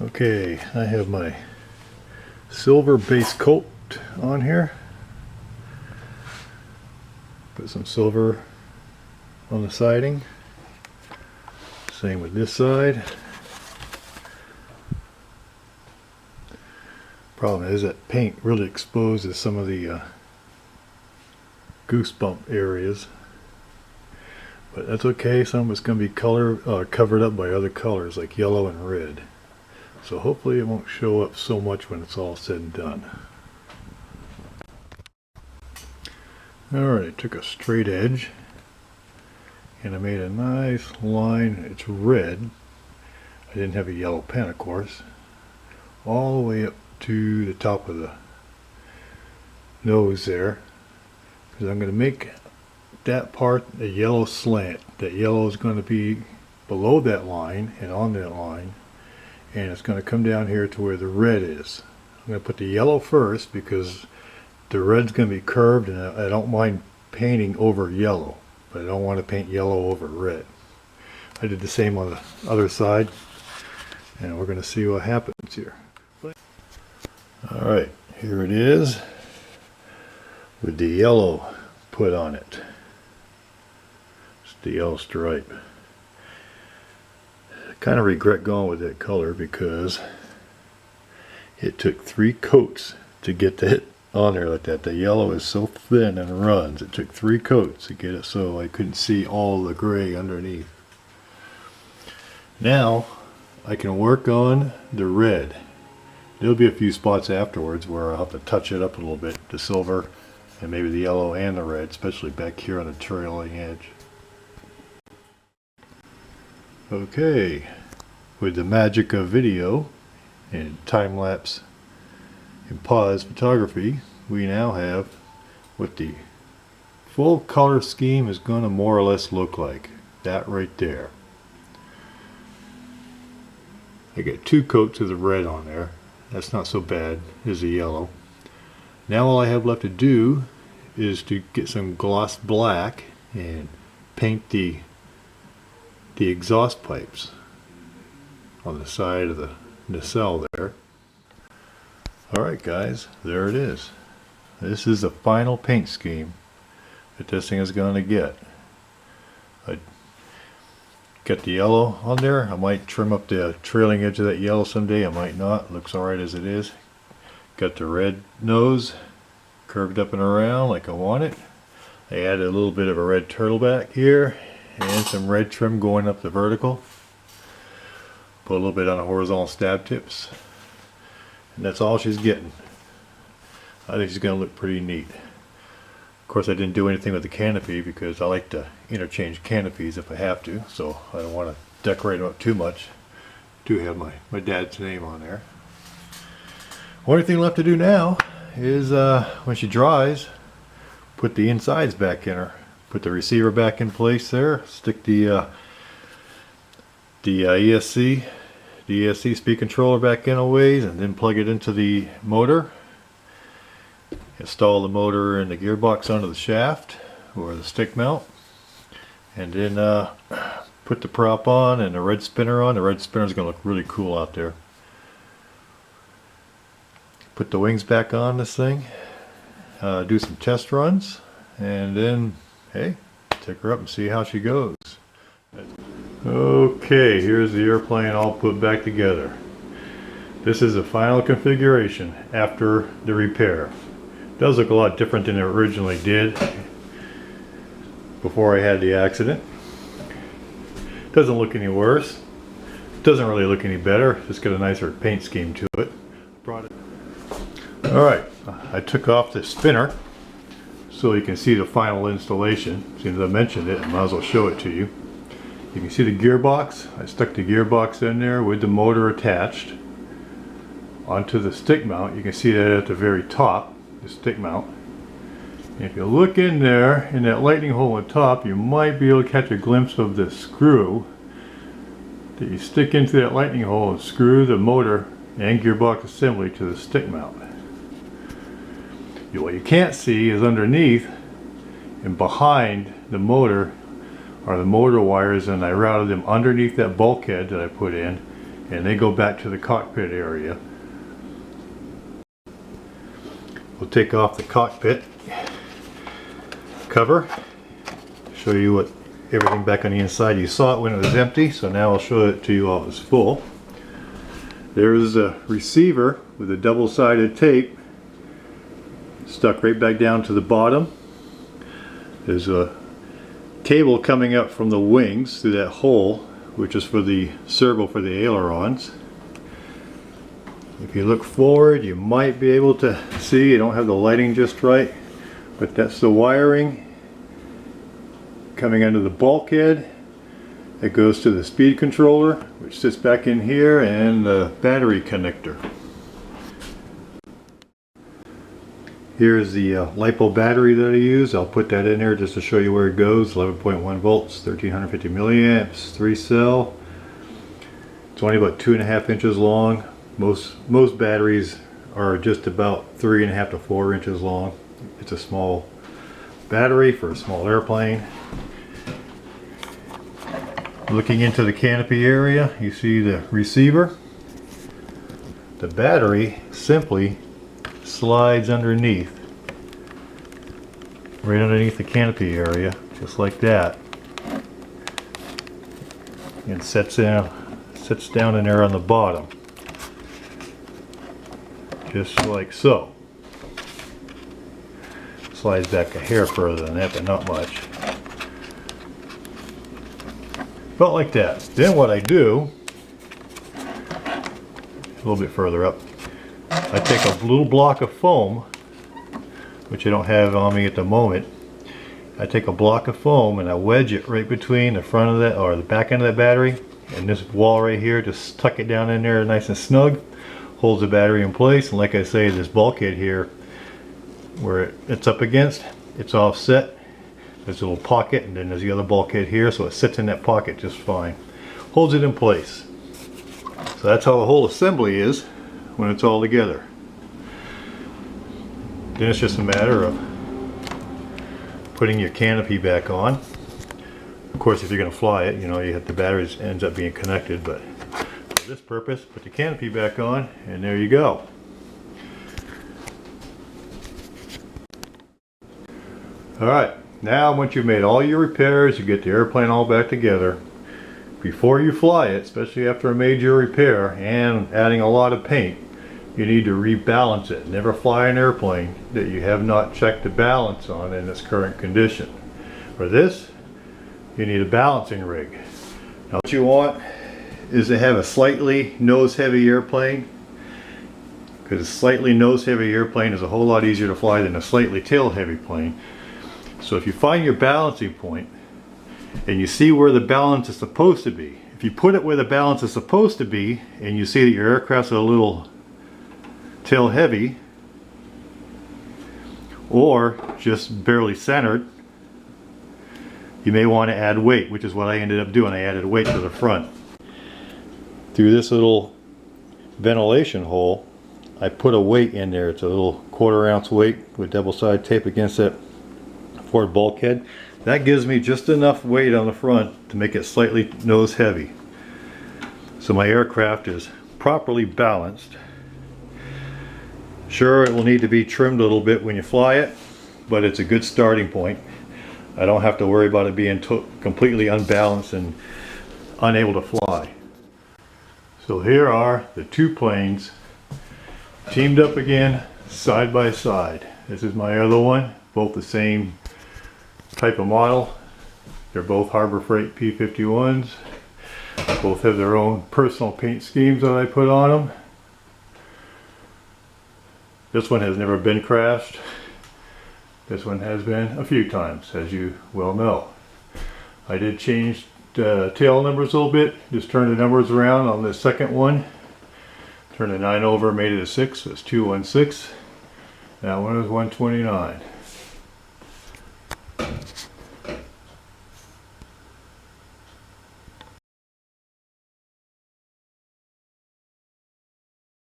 Okay, I have my silver base coat on here. Put some silver on the siding. Same with this side. Problem is that paint really exposes some of the goosebump areas. But that's okay, some of it's going to be covered up by other colors like yellow and red. So hopefully it won't show up so much when it's all said and done. Alright, I took a straight edge and I made a nice line. It's red. I didn't have a yellow pen, of course. All the way up to the top of the nose there. Because I'm going to make that part a yellow slant. That yellow is going to be below that line and on that line. And it's going to come down here to where the red is. I'm going to put the yellow first because the red's going to be curved, and I don't mind painting over yellow, but I don't want to paint yellow over red. I did the same on the other side, and we're going to see what happens here. Alright, here it is with the yellow put on it. It's the yellow stripe. Kind of regret going with that color because it took 3 coats to get that on there like that. The yellow is so thin and runs. It took 3 coats to get it so I couldn't see all the gray underneath. Now I can work on the red. There'll be a few spots afterwards where I'll have to touch it up a little bit, the silver and maybe the yellow and the red, especially back here on the trailing edge. Okay, with the magic of video and time-lapse and pause photography, we now have what the full color scheme is going to more or less look like. That right there. I get 2 coats of the red on there. That's not so bad as the yellow. Now all I have left to do is to get some gloss black and paint the exhaust pipes on the side of the nacelle there. Alright guys, there it is. This is the final paint scheme that this thing is going to get. I got the yellow on there. I might trim up the trailing edge of that yellow someday. I might not. It looks alright as it is. Got the red nose curved up and around like I want it. I added a little bit of a red turtle back here and some red trim going up the vertical. Put a little bit on the horizontal stab tips. And that's all she's getting. I think she's going to look pretty neat. Of course I didn't do anything with the canopy because I like to interchange canopies if I have to. So I don't want to decorate them up too much. I do have my dad's name on there. Only thing left to do now is when she dries, put the insides back in her. Put the receiver back in place there. Stick the ESC speed controller back in a ways, and then plug it into the motor. Install the motor and the gearbox onto the shaft or the stick mount, and then put the prop on and the red spinner on. The red spinner is going to look really cool out there. Put the wings back on this thing. Do some test runs, and then hey, take her up and see how she goes. Okay, here's the airplane all put back together. This is the final configuration after the repair. It does look a lot different than it originally did before I had the accident. It doesn't look any worse. It doesn't really look any better. Just got a nicer paint scheme to it. Alright, I took off the spinner so you can see the final installation. Since I mentioned it, I might as well show it to you. You can see the gearbox. I stuck the gearbox in there with the motor attached onto the stick mount. You can see that at the very top, the stick mount. And if you look in there, in that lightning hole on top, you might be able to catch a glimpse of the screw that you stick into that lightning hole and screw the motor and gearbox assembly to the stick mount. What you can't see is underneath and behind the motor are the motor wires, and I routed them underneath that bulkhead that I put in, and they go back to the cockpit area. We'll take off the cockpit cover, show you what everything back on the inside. You saw it when it was empty, so now I'll show it to you while it's full. There's a receiver with a double-sided tape stuck right back down to the bottom. There's a cable coming up from the wings through that hole, which is for the servo for the ailerons. If you look forward, you might be able to see, you don't have the lighting just right, but that's the wiring coming under the bulkhead. It goes to the speed controller, which sits back in here, and the battery connector. Here's the LiPo battery that I use. I'll put that in there just to show you where it goes. 11.1 volts, 1350 milliamps, 3 cell. It's only about 2.5 inches long. Most batteries are just about 3.5 to 4 inches long. It's a small battery for a small airplane. Looking into the canopy area, you see the receiver. The battery simply slides underneath, right underneath the canopy area, just like that, and sits down in there on the bottom, just like so. Slides back a hair further than that, but not much. About like that. Then what I do, a little bit further up, I take a little block of foam, which I don't have on me at the moment. I take a block of foam and I wedge it right between the front of that, or the back end of that battery, and this wall right here. Just tuck it down in there nice and snug, holds the battery in place. And like I say, this bulkhead here, where it's up against, it's offset. There's a little pocket, and then there's the other bulkhead here, so it sits in that pocket just fine. Holds it in place. So that's how the whole assembly is when it's all together. Then it's just a matter of putting your canopy back on. Of course, if you're going to fly it, you know, you have the batteries ends up being connected, but for this purpose, put the canopy back on, and there you go. Alright, now once you've made all your repairs, you get the airplane all back together. Before you fly it, especially after a major repair and adding a lot of paint, you need to rebalance it. Never fly an airplane that you have not checked the balance on in its current condition. For this, you need a balancing rig. Now what you want is to have a slightly nose heavy airplane, because a slightly nose heavy airplane is a whole lot easier to fly than a slightly tail heavy plane. So if you find your balancing point and you see where the balance is supposed to be, if you put it where the balance is supposed to be and you see that your aircraft's a little tail heavy or just barely centered, you may want to add weight, which is what I ended up doing. I added weight to the front. Through this little ventilation hole, I put a weight in there. It's a little 1/4 ounce weight with double-sided tape against that forward bulkhead. That gives me just enough weight on the front to make it slightly nose heavy. So my aircraft is properly balanced. Sure, it will need to be trimmed a little bit when you fly it, but it's a good starting point. I don't have to worry about it being completely unbalanced and unable to fly. So here are the two planes teamed up again, side by side. This is my other one, both the same type of model. They're both Harbor Freight P-51s. Both have their own personal paint schemes that I put on them. This one has never been crashed. This one has been a few times, as you well know. I did change the tail numbers a little bit, just turned the numbers around on the second one. Turned the 9 over, made it a 6, so it's 216. That one is 129.